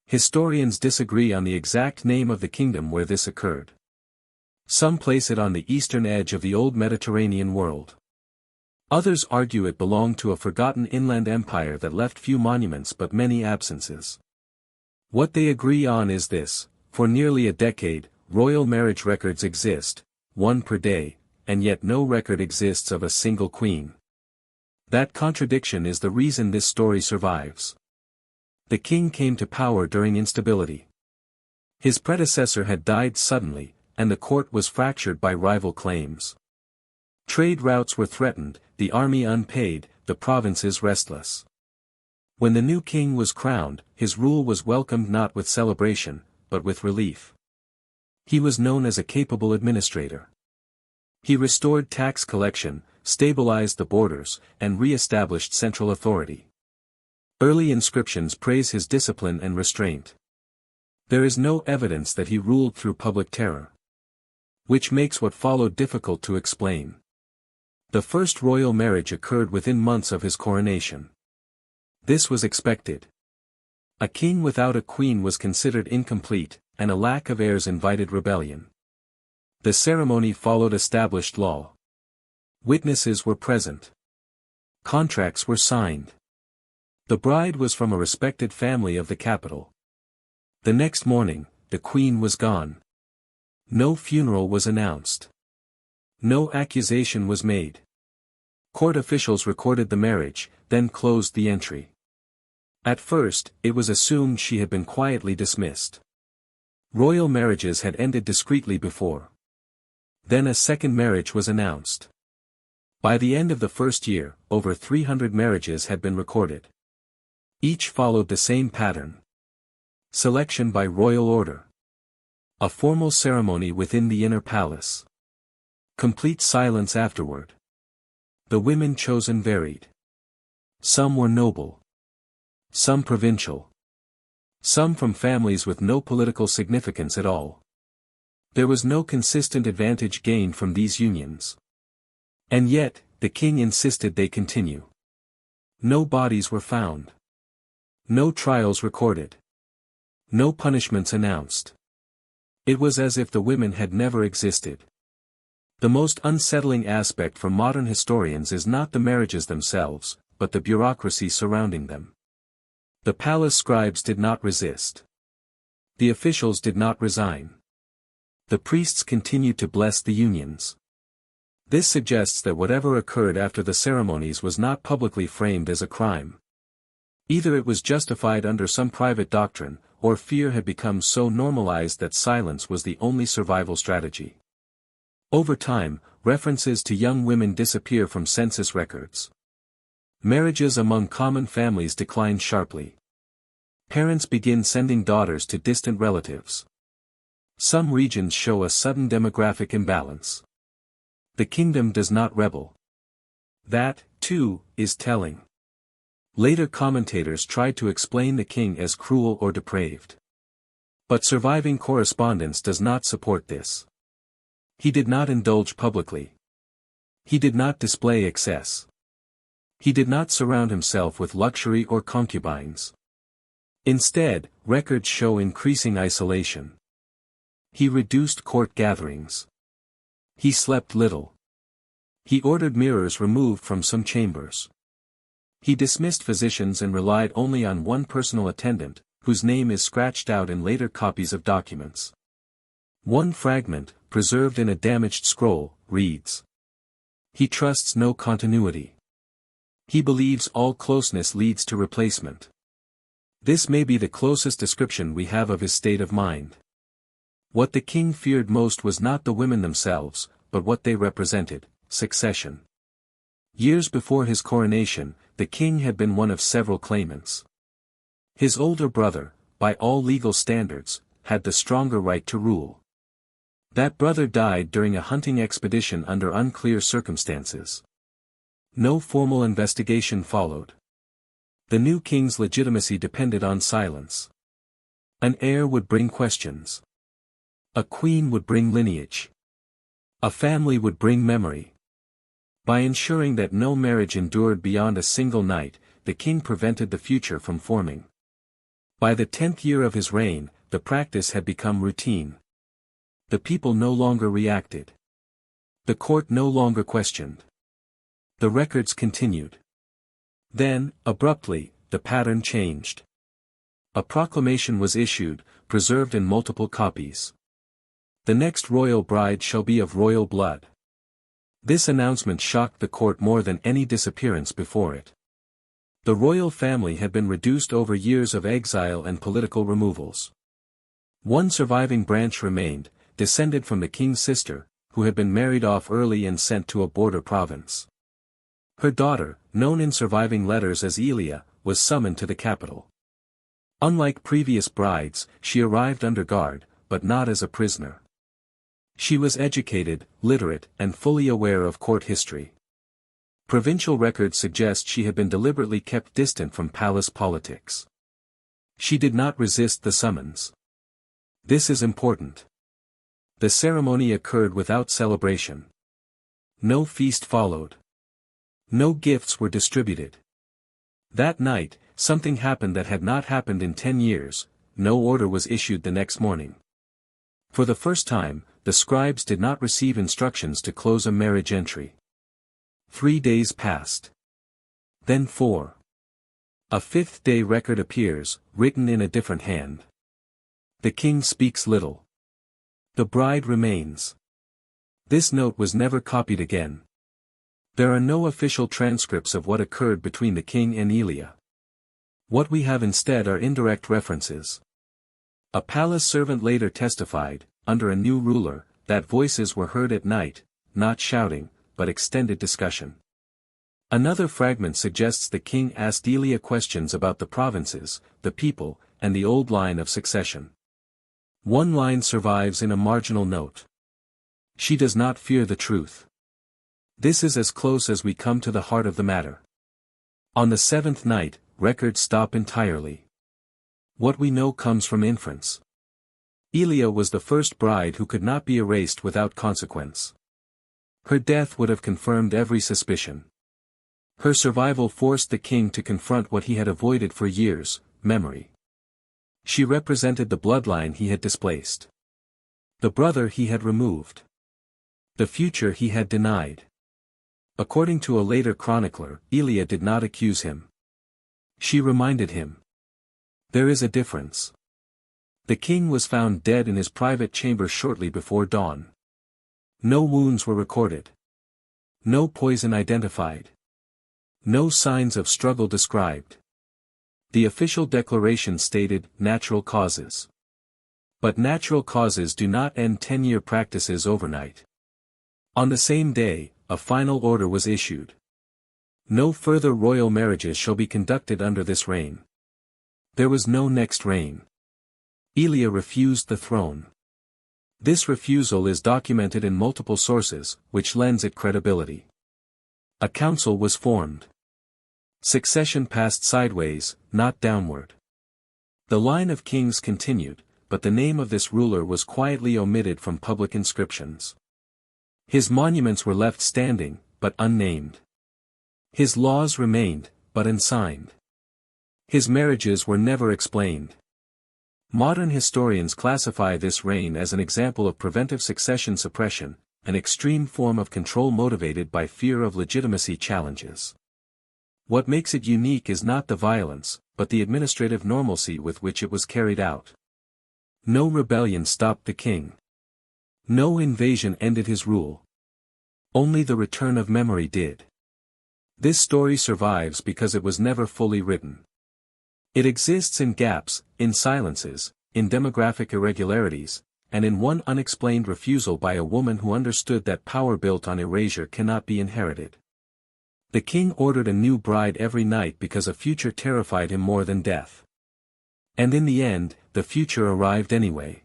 Historians disagree on the exact name of the kingdom where this occurred. Some place it on the eastern edge of the old Mediterranean world. Others argue it belonged to a forgotten inland empire that left few monuments but many absences. What they agree on is this: for nearly a decade, royal marriage records exist, one per day, and yet no record exists of a single queen. That contradiction is the reason this story survives. The king came to power during instability. His predecessor had died suddenly, and the court was fractured by rival claims. Trade routes were threatened, the army unpaid, the provinces restless. When the new king was crowned, his rule was welcomed not with celebration, but with relief. He was known as a capable administrator. He restored tax collection, stabilized the borders, and re-established central authority. Early inscriptions praise his discipline and restraint. There is no evidence that he ruled through public terror, which makes what followed difficult to explain. The first royal marriage occurred within months of his coronation. This was expected. A king without a queen was considered incomplete, and a lack of heirs invited rebellion. The ceremony followed established law. Witnesses were present. Contracts were signed. The bride was from a respected family of the capital. The next morning, the queen was gone. No funeral was announced. No accusation was made. Court officials recorded the marriage, then closed the entry. At first, it was assumed she had been quietly dismissed. Royal marriages had ended discreetly before. Then a second marriage was announced. By the end of the first year, over 300 marriages had been recorded. Each followed the same pattern. Selection by royal order. A formal ceremony within the inner palace. Complete silence afterward. The women chosen varied. Some were noble. Some provincial. Some from families with no political significance at all. There was no consistent advantage gained from these unions. And yet, the king insisted they continue. No bodies were found. No trials recorded. No punishments announced. It was as if the women had never existed. The most unsettling aspect for modern historians is not the marriages themselves, but the bureaucracy surrounding them. The palace scribes did not resist. The officials did not resign. The priests continued to bless the unions. This suggests that whatever occurred after the ceremonies was not publicly framed as a crime. Either it was justified under some private doctrine, or fear had become so normalized that silence was the only survival strategy. Over time, references to young women disappear from census records. Marriages among common families decline sharply. Parents begin sending daughters to distant relatives. Some regions show a sudden demographic imbalance. The kingdom does not rebel. That, too, is telling. Later commentators tried to explain the king as cruel or depraved. But surviving correspondence does not support this. He did not indulge publicly. He did not display excess. He did not surround himself with luxury or concubines. Instead, records show increasing isolation. He reduced court gatherings. He slept little. He ordered mirrors removed from some chambers. He dismissed physicians and relied only on one personal attendant, whose name is scratched out in later copies of documents. One fragment, preserved in a damaged scroll, reads: "He trusts no continuity. He believes all closeness leads to replacement." This may be the closest description we have of his state of mind. What the king feared most was not the women themselves, but what they represented: succession. Years before his coronation, the king had been one of several claimants. His older brother, by all legal standards, had the stronger right to rule. That brother died during a hunting expedition under unclear circumstances. No formal investigation followed. The new king's legitimacy depended on silence. An heir would bring questions. A queen would bring lineage. A family would bring memory. By ensuring that no marriage endured beyond a single night, the king prevented the future from forming. By the 10th year of his reign, the practice had become routine. The people no longer reacted. The court no longer questioned. The records continued. Then, abruptly, the pattern changed. A proclamation was issued, preserved in multiple copies. The next royal bride shall be of royal blood. This announcement shocked the court more than any disappearance before it. The royal family had been reduced over years of exile and political removals. One surviving branch remained, descended from the king's sister, who had been married off early and sent to a border province. Her daughter, known in surviving letters as Elia, was summoned to the capital. Unlike previous brides, she arrived under guard, but not as a prisoner. She was educated, literate, and fully aware of court history. Provincial records suggest she had been deliberately kept distant from palace politics. She did not resist the summons. This is important. The ceremony occurred without celebration. No feast followed. No gifts were distributed. That night, something happened that had not happened in 10 years, no order was issued the next morning. For the first time, the scribes did not receive instructions to close a marriage entry. 3 days passed. Then 4. A 5th-day record appears, written in a different hand. The king speaks little. The bride remains. This note was never copied again. There are no official transcripts of what occurred between the king and Elia. What we have instead are indirect references. A palace servant later testified, under a new ruler, that voices were heard at night, not shouting, but extended discussion. Another fragment suggests the king asked Elia questions about the provinces, the people, and the old line of succession. One line survives in a marginal note. She does not fear the truth. This is as close as we come to the heart of the matter. On the 7th night, records stop entirely. What we know comes from inference. Elia was the first bride who could not be erased without consequence. Her death would have confirmed every suspicion. Her survival forced the king to confront what he had avoided for years, memory. She represented the bloodline he had displaced. The brother he had removed. The future he had denied. According to a later chronicler, Elia did not accuse him. She reminded him. There is a difference. The king was found dead in his private chamber shortly before dawn. No wounds were recorded. No poison identified. No signs of struggle described. The official declaration stated, natural causes. But natural causes do not end 10-year practices overnight. On the same day, a final order was issued. No further royal marriages shall be conducted under this reign. There was no next reign. Elia refused the throne. This refusal is documented in multiple sources, which lends it credibility. A council was formed. Succession passed sideways, not downward. The line of kings continued, but the name of this ruler was quietly omitted from public inscriptions. His monuments were left standing, but unnamed. His laws remained, but unsigned. His marriages were never explained. Modern historians classify this reign as an example of preventive succession suppression, an extreme form of control motivated by fear of legitimacy challenges. What makes it unique is not the violence, but the administrative normalcy with which it was carried out. No rebellion stopped the king. No invasion ended his rule. Only the return of memory did. This story survives because it was never fully written. It exists in gaps, in silences, in demographic irregularities, and in one unexplained refusal by a woman who understood that power built on erasure cannot be inherited. The king ordered a new bride every night because a future terrified him more than death. And in the end, the future arrived anyway.